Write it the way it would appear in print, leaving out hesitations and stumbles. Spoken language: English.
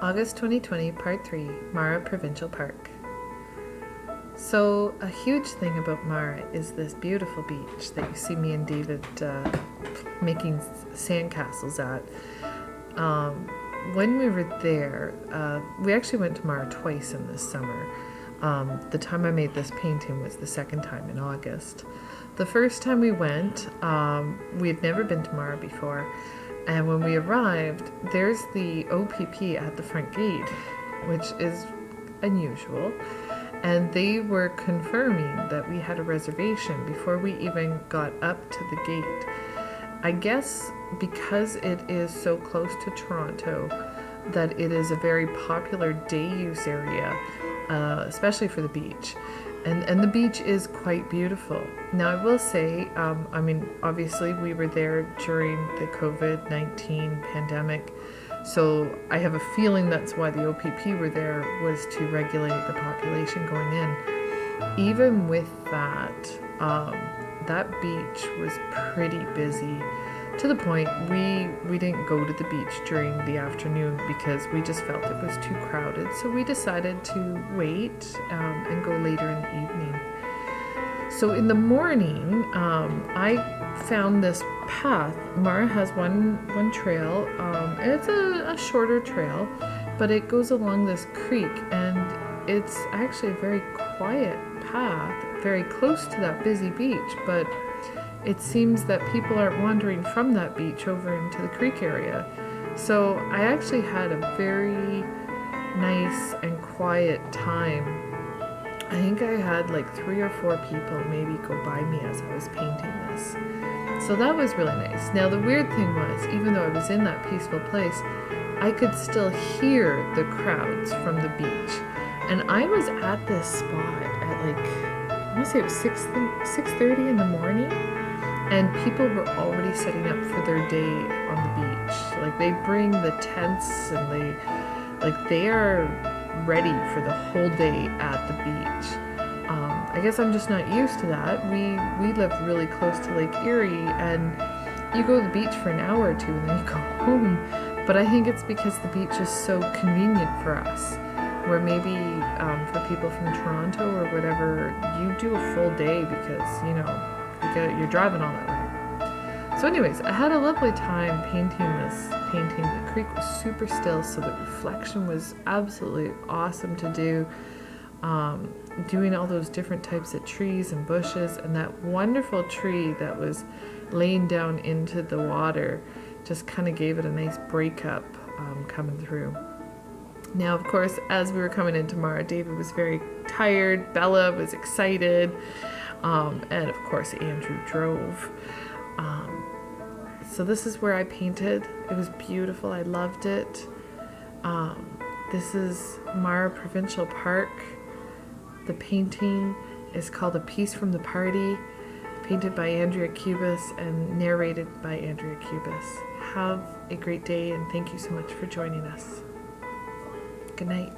August 2020, Part 3, Mara Provincial Park. So, a huge thing about Mara is this beautiful beach that you see me and David making sandcastles at. When we were there, we actually went to Mara twice in this summer. The time I made this painting was the second time in August. The first time we went, we had never been to Mara before, and when we arrived, there's the OPP at the front gate, which is unusual, and they were confirming that we had a reservation before we even got up to the gate. I guess because it is so close to Toronto that it is a very popular day use area, especially for the beach. And the beach is quite beautiful. Now, I will say, obviously we were there during the COVID-19 pandemic, so I have a feeling that's why the OPP were there, was to regulate the population going in. Even with that, that beach was pretty busy, to the point we didn't go to the beach during the afternoon because we just felt it was too crowded. So we decided to wait and go later in the evening. So in the morning, I found this path. Mara has one trail. It's a shorter trail, but it goes along this creek, and it's actually a very quiet path, very close to that busy beach, but it seems that people aren't wandering from that beach over into the creek area. So I actually had a very nice and quiet time. I think I had like 3 or 4 people maybe go by me as I was painting this. So that was really nice. Now the weird thing was, even though I was in that peaceful place, I could still hear the crowds from the beach. And I was at this spot at I want to say it was 6:30 in the morning. And people were already setting up for their day on the beach. Like, they bring the tents, and they are ready for the whole day at the beach. I guess I'm just not used to that. We live really close to Lake Erie, and you go to the beach for an hour or two and then you go home. But I think it's because the beach is so convenient for us, where maybe for people from Toronto or whatever, you do a full day because, you're driving all that way. So anyways, I had a lovely time painting this painting. The creek was super still, so the reflection was absolutely awesome to do. Doing all those different types of trees and bushes, and that wonderful tree that was laying down into the water just kind of gave it a nice breakup coming through. Now, of course, as we were coming into Mara, David was very tired, Bella was excited, and of course Andrew drove. So this is where I painted. It was beautiful. I loved it. This is Mara Provincial Park. The painting is called A Piece from the Party, painted by Andrea Cubis and narrated by Andrea Cubis. Have a great day, and thank you so much for joining us. Good night.